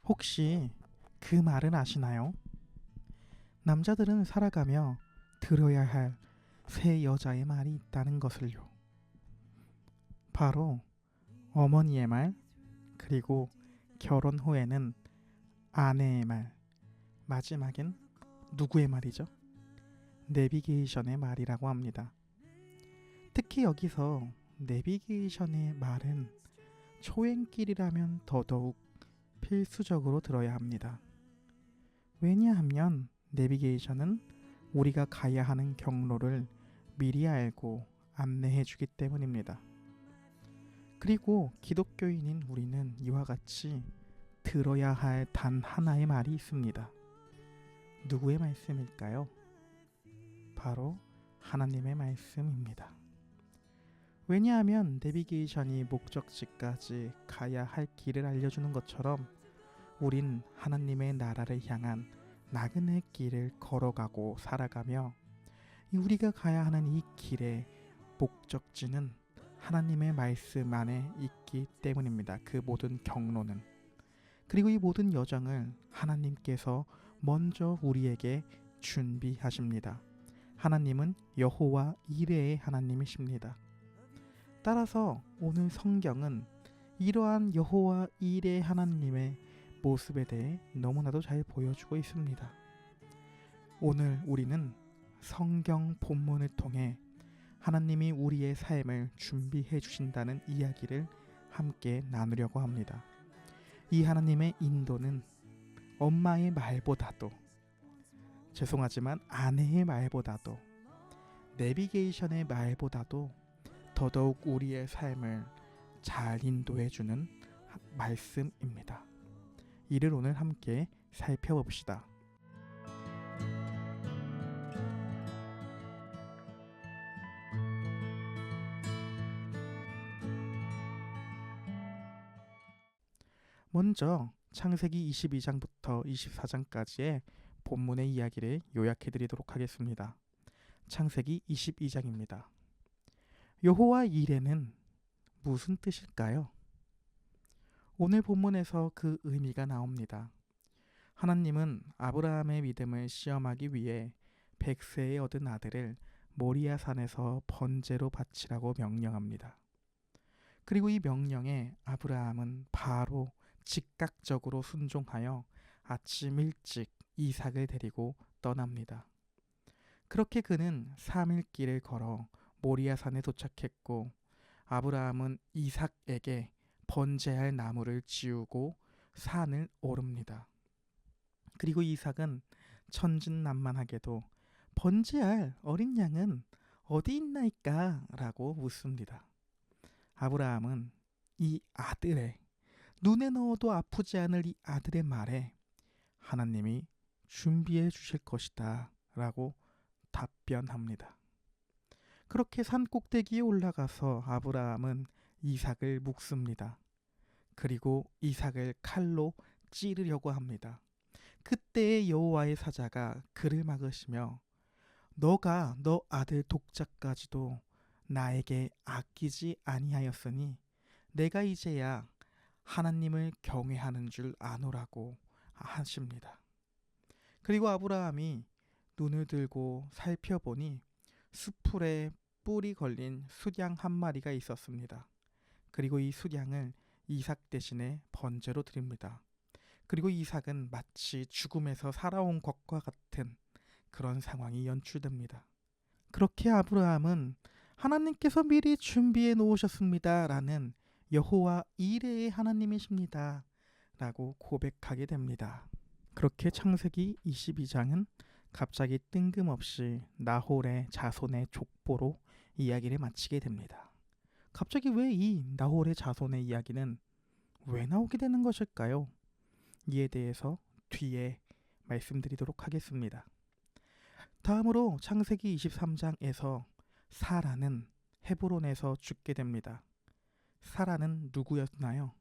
혹시 그 말은 아시나요? 남자들은 살아가며 들어야 할 세 여자의 말이 있다는 것을요. 바로 어머니의 말, 그리고 결혼 후에는 아내의 말, 마지막엔 누구의 말이죠? 내비게이션의 말이라고 합니다. 특히 여기서 내비게이션의 말은 초행길이라면 더더욱 필수적으로 들어야 합니다. 왜냐하면 내비게이션은 우리가 가야 하는 경로를 미리 알고 안내해 주기 때문입니다. 그리고 기독교인인 우리는 이와 같이 들어야 할 단 하나의 말이 있습니다. 누구의 말씀일까요? 바로 하나님의 말씀입니다. 왜냐하면 내비게이션이 목적지까지 가야 할 길을 알려주는 것처럼 우린 하나님의 나라를 향한 나그네 길을 걸어가고 살아가며 우리가 가야 하는 이 길의 목적지는 하나님의 말씀 안에 있기 때문입니다. 그 모든 경로는. 그리고 이 모든 여정을 하나님께서 먼저 우리에게 준비하십니다. 하나님은 여호와 이레의 하나님이십니다. 따라서 오늘 성경은 이러한 여호와 이레 하나님의 모습에 대해 너무나도 잘 보여주고 있습니다. 오늘 우리는 성경 본문을 통해 하나님이 우리의 삶을 준비해 주신다는 이야기를 함께 나누려고 합니다. 이 하나님의 인도는 엄마의 말보다도, 죄송하지만 아내의 말보다도, 내비게이션의 말보다도 더더욱 우리의 삶을 잘 인도해 주는 말씀입니다. 이를 오늘 함께 살펴봅시다. 먼저 창세기 22장부터 24장까지의 본문의 이야기를 요약해 드리도록 하겠습니다. 창세기 22장입니다. 여호와 이레는 무슨 뜻일까요? 오늘 본문에서 그 의미가 나옵니다. 하나님은 아브라함의 믿음을 시험하기 위해 100세에 얻은 아들을 모리아 산에서 번제로 바치라고 명령합니다. 그리고 이 명령에 아브라함은 바로 즉각적으로 순종하여 아침 일찍 이삭을 데리고 떠납니다. 그렇게 그는 3일 길을 걸어 모리아 산에 도착했고 아브라함은 이삭에게 번제할 나무를 지우고 산을 오릅니다. 그리고 이삭은 천진난만하게도 번제할 어린 양은 어디 있나이까? 라고 묻습니다. 아브라함은 이 아들의, 눈에 넣어도 아프지 않을 이 아들의 말에 하나님이 준비해 주실 것이다 라고 답변합니다. 그렇게 산 꼭대기에 올라가서 아브라함은 이삭을 묶습니다. 그리고 이삭을 칼로 찌르려고 합니다. 그때 여호와의 사자가 그를 막으시며 너가 너 아들 독자까지도 나에게 아끼지 아니하였으니 내가 이제야 하나님을 경외하는 줄 아노라고 하십니다. 그리고 아브라함이 눈을 들고 살펴보니 수풀에 뿔이 걸린 숫양 한 마리가 있었습니다. 그리고 이 숫양을 이삭 대신에 번제로 드립니다. 그리고 이삭은 마치 죽음에서 살아온 것과 같은 그런 상황이 연출됩니다. 그렇게 아브라함은 하나님께서 미리 준비해 놓으셨습니다 라는 여호와 이레의 하나님이십니다 라고 고백하게 됩니다. 그렇게 창세기 22장은 갑자기 뜬금없이 나홀의 자손의 족보로 이야기를 마치게 됩니다. 갑자기 왜 이 나홀의 자손의 이야기는 왜 나오게 되는 것일까요? 이에 대해서 뒤에 말씀드리도록 하겠습니다. 다음으로 창세기 23장에서 사라는 헤브론에서 죽게 됩니다. 사라는 누구였나요?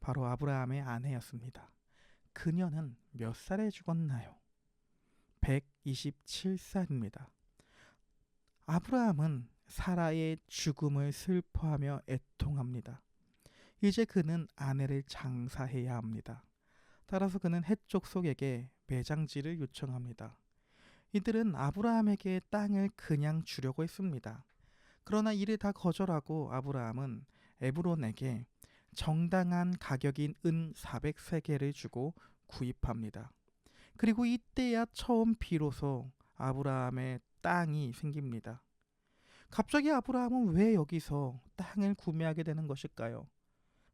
바로 아브라함의 아내였습니다. 그녀는 몇 살에 죽었나요? 127살입니다. 아브라함은 사라의 죽음을 슬퍼하며 애통합니다. 이제 그는 아내를 장사해야 합니다. 따라서 그는 헷족 속에게 매장지를 요청합니다. 이들은 아브라함에게 땅을 그냥 주려고 했습니다. 그러나 이를 다 거절하고 아브라함은 에브론에게 정당한 가격인 은 400세겔을 주고 구입합니다. 그리고 이때야 처음 비로소 아브라함의 땅이 생깁니다. 갑자기 아브라함은 왜 여기서 땅을 구매하게 되는 것일까요?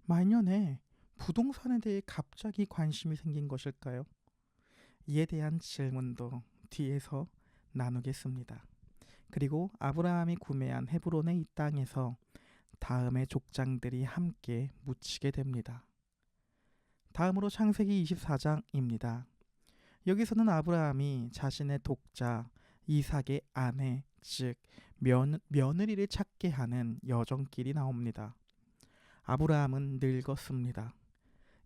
말년에 부동산에 대해 갑자기 관심이 생긴 것일까요? 이에 대한 질문도 뒤에서 나누겠습니다. 그리고 아브라함이 구매한 헤브론의 이 땅에서 다음의 족장들이 함께 묻히게 됩니다. 다음으로 창세기 24장입니다. 여기서는 아브라함이 자신의 독자 이삭의 아내, 즉 며느리를 찾게 하는 여정길이 나옵니다. 아브라함은 늙었습니다.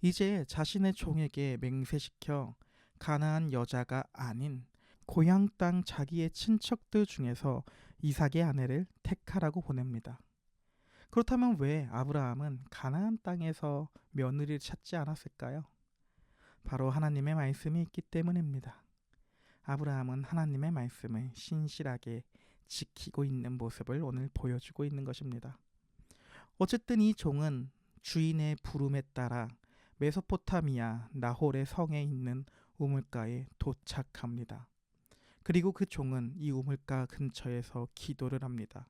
이제 자신의 종에게 맹세시켜 가나안 여자가 아닌 고향 땅 자기의 친척들 중에서 이삭의 아내를 택하라고 보냅니다. 그렇다면 왜 아브라함은 가나안 땅에서 며느리를 찾지 않았을까요? 바로 하나님의 말씀이 있기 때문입니다. 아브라함은 하나님의 말씀을 신실하게 지키고 있는 모습을 오늘 보여주고 있는 것입니다. 어쨌든 이 종은 주인의 부름에 따라 메소포타미아 나홀의 성에 있는 우물가에 도착합니다. 그리고 그 종은 이 우물가 근처에서 기도를 합니다.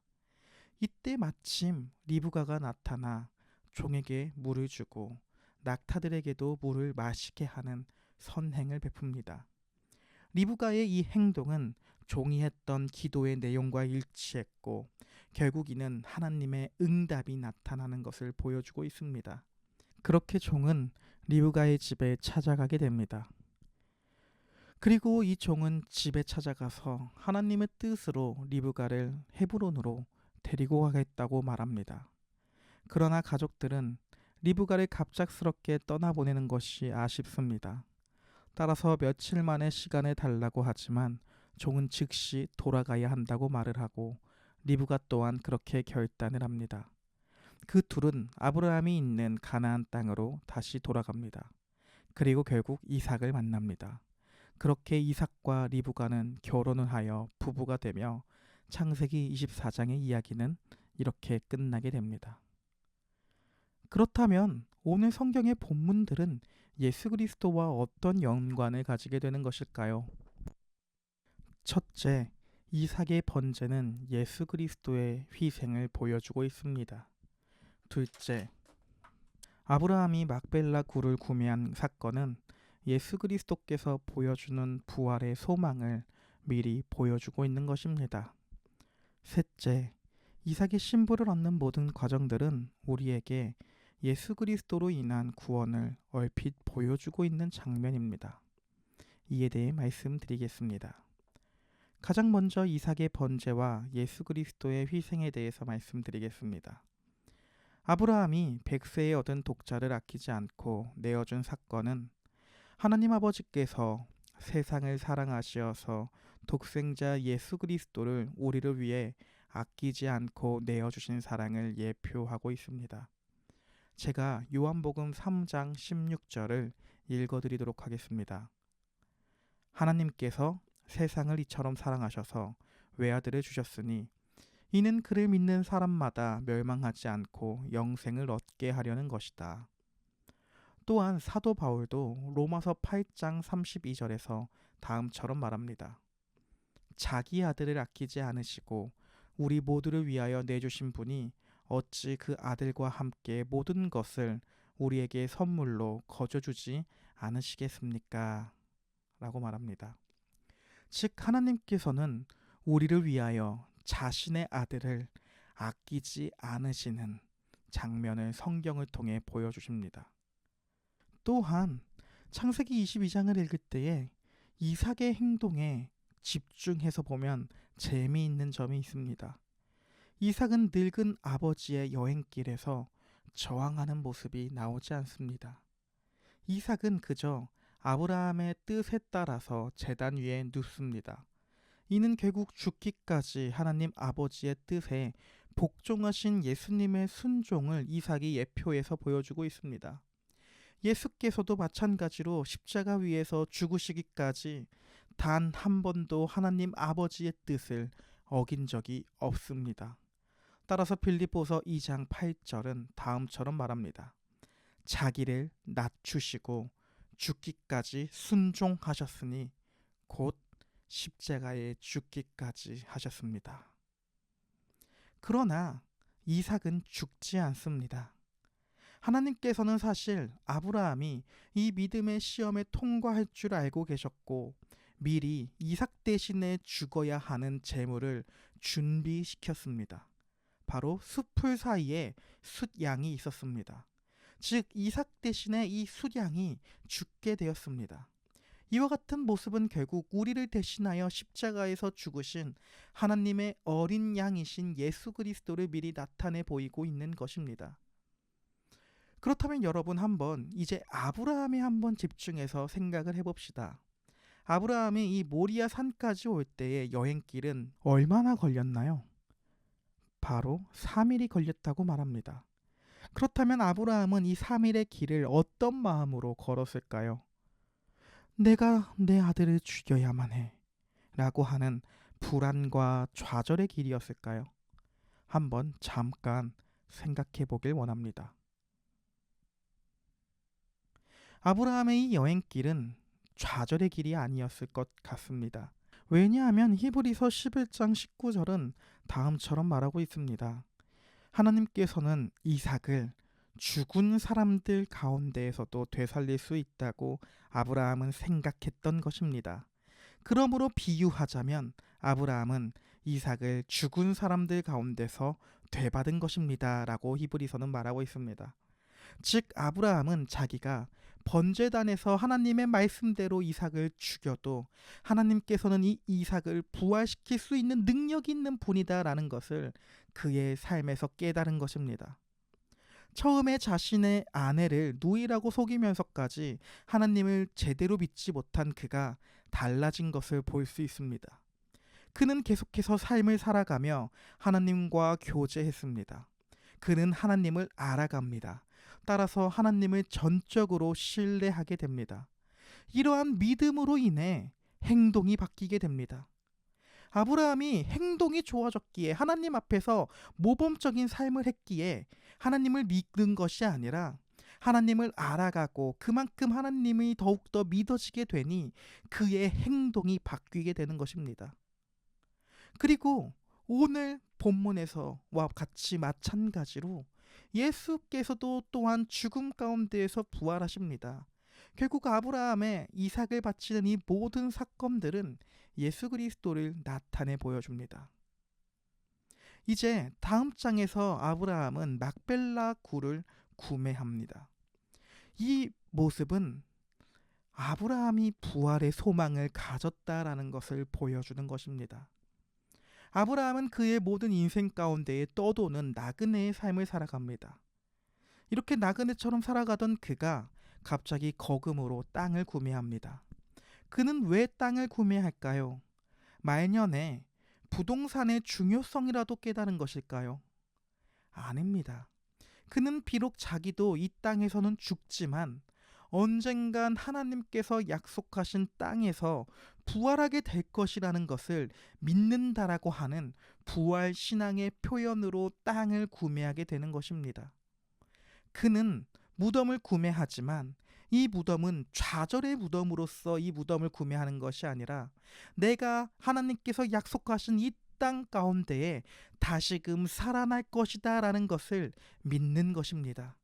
이때 마침 리브가가 나타나 종에게 물을 주고 낙타들에게도 물을 마시게 하는 선행을 베풉니다. 리브가의 이 행동은 종이 했던 기도의 내용과 일치했고 결국 이는 하나님의 응답이 나타나는 것을 보여주고 있습니다. 그렇게 종은 리브가의 집에 찾아가게 됩니다. 그리고 이 종은 집에 찾아가서 하나님의 뜻으로 리브가를 헤브론으로 데리고 가겠다고 말합니다. 그러나 가족들은 리브가를 갑작스럽게 떠나보내는 것이 아쉽습니다. 따라서 며칠 만의 시간을 달라고 하지만 종은 즉시 돌아가야 한다고 말을 하고 리브가 또한 그렇게 결단을 합니다. 그 둘은 아브라함이 있는 가나안 땅으로 다시 돌아갑니다. 그리고 결국 이삭을 만납니다. 그렇게 이삭과 리브가는 결혼을 하여 부부가 되며 창세기 24장의 이야기는 이렇게 끝나게 됩니다. 그렇다면 오늘 성경의 본문들은 예수 그리스도와 어떤 연관을 가지게 되는 것일까요? 첫째, 이삭의 번제는 예수 그리스도의 희생을 보여주고 있습니다. 둘째, 아브라함이 막벨라 굴을 구매한 사건은 예수 그리스도께서 보여주는 부활의 소망을 미리 보여주고 있는 것입니다. 셋째, 이삭의 신부를 얻는 모든 과정들은 우리에게 예수 그리스도로 인한 구원을 얼핏 보여주고 있는 장면입니다. 이에 대해 말씀드리겠습니다. 가장 먼저 이삭의 번제와 예수 그리스도의 희생에 대해서 말씀드리겠습니다. 아브라함이 100세에 얻은 독자를 아끼지 않고 내어준 사건은 하나님 아버지께서 세상을 사랑하시어서 독생자 예수 그리스도를 우리를 위해 아끼지 않고 내어주신 사랑을 예표하고 있습니다. 제가 요한복음 3장 16절을 읽어드리도록 하겠습니다. 하나님께서 세상을 이처럼 사랑하셔서 외아들을 주셨으니 이는 그를 믿는 사람마다 멸망하지 않고 영생을 얻게 하려는 것이다. 또한 사도 바울도 로마서 8장 32절에서 다음처럼 말합니다. 자기 아들을 아끼지 않으시고 우리 모두를 위하여 내주신 분이 어찌 그 아들과 함께 모든 것을 우리에게 선물로 거저주지 않으시겠습니까? 라고 말합니다. 즉 하나님께서는 우리를 위하여 자신의 아들을 아끼지 않으시는 장면을 성경을 통해 보여주십니다. 또한 창세기 22장을 읽을 때에 이삭의 행동에 집중해서 보면 재미있는 점이 있습니다. 이삭은 늙은 아버지의 여행길에서 저항하는 모습이 나오지 않습니다. 이삭은 그저 아브라함의 뜻에 따라서 제단 위에 눕습니다. 이는 결국 죽기까지 하나님 아버지의 뜻에 복종하신 예수님의 순종을 이삭이 예표해서 보여주고 있습니다. 예수께서도 마찬가지로 십자가 위에서 죽으시기까지 단 한 번도 하나님 아버지의 뜻을 어긴 적이 없습니다. 따라서 빌립보서 2장 8절은 다음처럼 말합니다. 자기를 낮추시고 죽기까지 순종하셨으니 곧 십자가에 죽기까지 하셨습니다. 그러나 이삭은 죽지 않습니다. 하나님께서는 사실 아브라함이 이 믿음의 시험에 통과할 줄 알고 계셨고 미리 이삭 대신에 죽어야 하는 제물을 준비시켰습니다. 바로 숫풀 사이에 숫양이 있었습니다. 즉 이삭 대신에 이 숫양이 죽게 되었습니다. 이와 같은 모습은 결국 우리를 대신하여 십자가에서 죽으신 하나님의 어린 양이신 예수 그리스도를 미리 나타내 보이고 있는 것입니다. 그렇다면 여러분 한번 이제 아브라함에 한번 집중해서 생각을 해봅시다. 아브라함이 이 모리아 산까지 올 때의 여행길은 얼마나 걸렸나요? 바로 3일이 걸렸다고 말합니다. 그렇다면 아브라함은 이 3일의 길을 어떤 마음으로 걸었을까요? 내가 내 아들을 죽여야만 해 라고 하는 불안과 좌절의 길이었을까요? 한번 잠깐 생각해 보길 원합니다. 아브라함의 이 여행길은 좌절의 길이 아니었을 것 같습니다. 왜냐하면 히브리서 11장 19절은 다음처럼 말하고 있습니다. 하나님께서는 이삭을 죽은 사람들 가운데에서도 되살릴 수 있다고 아브라함은 생각했던 것입니다. 그러므로 비유하자면 아브라함은 이삭을 죽은 사람들 가운데서 되받은 것입니다. 라고 히브리서는 말하고 있습니다. 즉 아브라함은 자기가 번제단에서 하나님의 말씀대로 이삭을 죽여도 하나님께서는 이 이삭을 부활시킬 수 있는 능력이 있는 분이다라는 것을 그의 삶에서 깨달은 것입니다. 처음에 자신의 아내를 누이라고 속이면서까지 하나님을 제대로 믿지 못한 그가 달라진 것을 볼 수 있습니다. 그는 계속해서 삶을 살아가며 하나님과 교제했습니다. 그는 하나님을 알아갑니다. 따라서 하나님을 전적으로 신뢰하게 됩니다. 이러한 믿음으로 인해 행동이 바뀌게 됩니다. 아브라함이 행동이 좋아졌기에 하나님 앞에서 모범적인 삶을 했기에 하나님을 믿는 것이 아니라 하나님을 알아가고 그만큼 하나님이 더욱더 믿어지게 되니 그의 행동이 바뀌게 되는 것입니다. 그리고 오늘 본문에서와 같이 마찬가지로 예수께서도 또한 죽음 가운데에서 부활하십니다. 결국 아브라함의 이삭을 바치는 이 모든 사건들은 예수 그리스도를 나타내 보여줍니다. 이제 다음 장에서 아브라함은 막벨라 굴을 구매합니다. 이 모습은 아브라함이 부활의 소망을 가졌다라는 것을 보여주는 것입니다. 아브라함은 그의 모든 인생 가운데에 떠도는 나그네의 삶을 살아갑니다. 이렇게 나그네처럼 살아가던 그가 갑자기 거금으로 땅을 구매합니다. 그는 왜 땅을 구매할까요? 말년에 부동산의 중요성이라도 깨달은 것일까요? 아닙니다. 그는 비록 자기도 이 땅에서는 죽지만 언젠간 하나님께서 약속하신 땅에서 부활하게 될 것이라는 것을 믿는다라고 하는 부활 신앙의 표현으로 땅을 구매하게 되는 것입니다. 그는 무덤을 구매하지만 이 무덤은 좌절의 무덤으로서 이 무덤을 구매하는 것이 아니라 내가 하나님께서 약속하신 이 땅 가운데에 다시금 살아날 것이다 라는 것을 믿는 것입니다.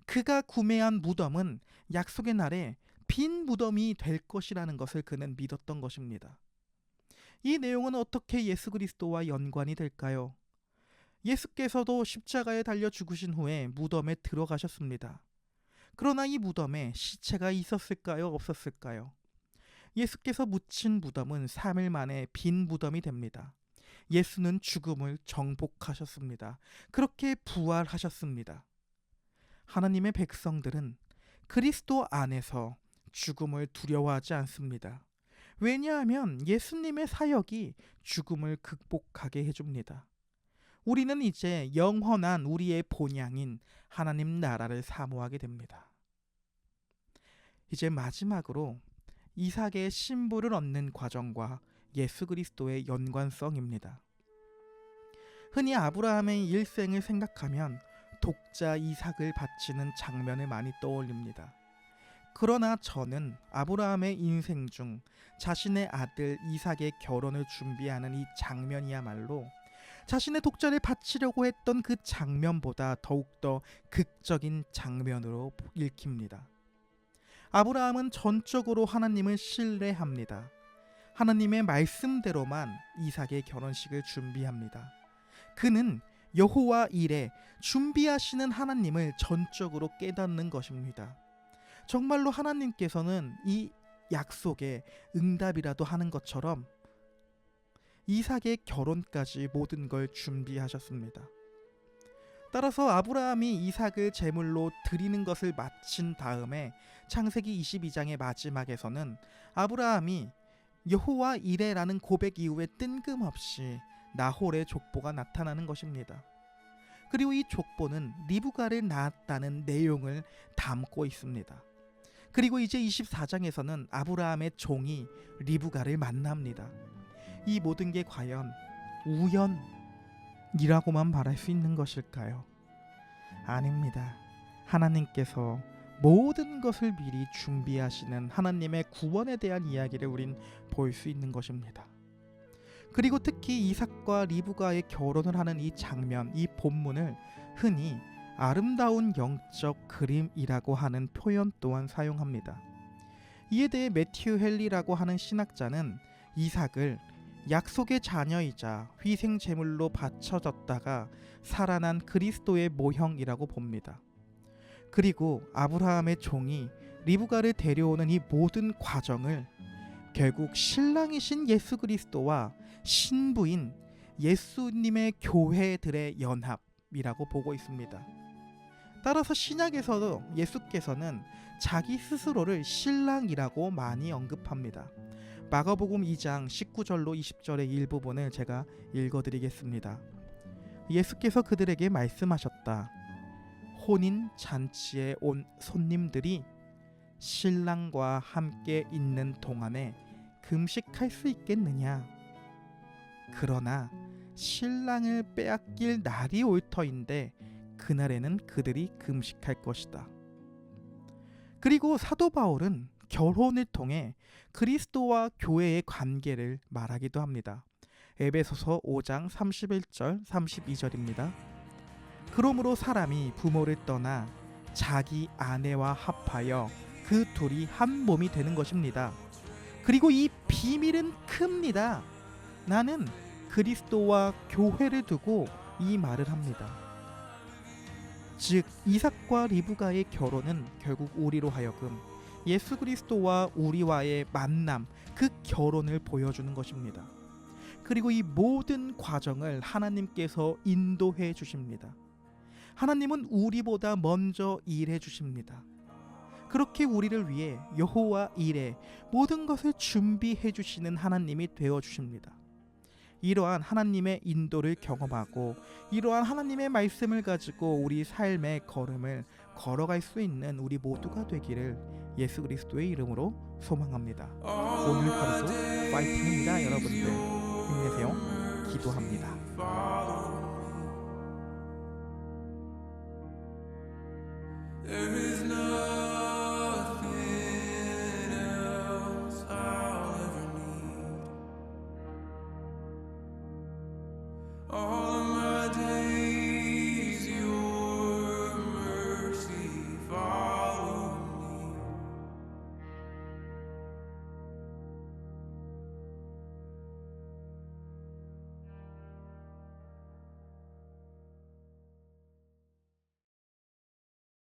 그가 구매한 무덤은 약속의 날에 빈 무덤이 될 것이라는 것을 그는 믿었던 것입니다. 이 내용은 어떻게 예수 그리스도와 연관이 될까요? 예수께서도 십자가에 달려 죽으신 후에 무덤에 들어가셨습니다. 그러나 이 무덤에 시체가 있었을까요? 없었을까요? 예수께서 묻힌 무덤은 3일 만에 빈 무덤이 됩니다. 예수는 죽음을 정복하셨습니다. 그렇게 부활하셨습니다. 하나님의 백성들은 그리스도 안에서 죽음을 두려워하지 않습니다. 왜냐하면 예수님의 사역이 죽음을 극복하게 해줍니다. 우리는 이제 영원한 우리의 본향인 하나님 나라를 사모하게 됩니다. 이제 마지막으로 이삭의 신부를 얻는 과정과 예수 그리스도의 연관성입니다. 흔히 아브라함의 일생을 생각하면 독자 이삭을 바치는 장면을 많이 떠올립니다. 그러나 저는 아브라함의 인생 중 자신의 아들 이삭의 결혼을 준비하는 이 장면이야말로 자신의 독자를 바치려고 했던 그 장면보다 더욱더 극적인 장면으로 읽힙니다. 아브라함은 전적으로 하나님을 신뢰합니다. 하나님의 말씀대로만 이삭의 결혼식을 준비합니다. 그는 여호와 일에 준비하시는 하나님을 전적으로 깨닫는 것입니다. 정말로 하나님께서는 이 약속에 응답이라도 하는 것처럼 이삭의 결혼까지 모든 걸 준비하셨습니다. 따라서 아브라함이 이삭을 제물로 드리는 것을 마친 다음에 창세기 22장의 마지막에서는 아브라함이 여호와 이레라는 고백 이후에 뜬금없이 나홀의 족보가 나타나는 것입니다. 그리고 이 족보는 리브가를 낳았다는 내용을 담고 있습니다. 그리고 이제 24장에서는 아브라함의 종이 리브가를 만납니다. 이 모든 게 과연 우연이라고만 말할 수 있는 것일까요? 아닙니다. 하나님께서 모든 것을 미리 준비하시는 하나님의 구원에 대한 이야기를 우린 볼 수 있는 것입니다. 그리고 특히 이삭과 리브가의 결혼을 하는 이 장면, 이 본문을 흔히 아름다운 영적 그림이라고 하는 표현 또한 사용합니다. 이에 대해 매튜 헨리라고 하는 신학자는 이삭을 약속의 자녀이자 희생 제물로 바쳐졌다가 살아난 그리스도의 모형이라고 봅니다. 그리고 아브라함의 종이 리브가를 데려오는 이 모든 과정을 결국 신랑이신 예수 그리스도와 신부인 예수님의 교회들의 연합이라고 보고 있습니다. 따라서 신약에서도 예수께서는 자기 스스로를 신랑이라고 많이 언급합니다. 마가복음 2장 19절로 20절의 일부분을 제가 읽어드리겠습니다. 예수께서 그들에게 말씀하셨다. 혼인 잔치에 온 손님들이 신랑과 함께 있는 동안에 금식할 수 있겠느냐? 그러나 신랑을 빼앗길 날이 올 터인데 그날에는 그들이 금식할 것이다. 그리고 사도 바울은 결혼을 통해 그리스도와 교회의 관계를 말하기도 합니다. 에베소서 5장 31절 32절입니다. 그러므로 사람이 부모를 떠나 자기 아내와 합하여 그 둘이 한 몸이 되는 것입니다. 그리고 이 비밀은 큽니다. 나는 그리스도와 교회를 두고 이 말을 합니다. 즉 이삭과 리브가의 결혼은 결국 우리로 하여금 예수 그리스도와 우리와의 만남, 그 결혼을 보여주는 것입니다. 그리고 이 모든 과정을 하나님께서 인도해 주십니다. 하나님은 우리보다 먼저 일해 주십니다. 그렇게 우리를 위해 여호와 일에 모든 것을 준비해 주시는 하나님이 되어 주십니다. 이러한 하나님의 인도를 경험하고 이러한 하나님의 말씀을 가지고 우리 삶의 걸음을 걸어갈 수 있는 우리 모두가 되기를 예수 그리스도의 이름으로 소망합니다. 오늘 하루도 파이팅입니다. 여러분들 힘내세요. 기도합니다.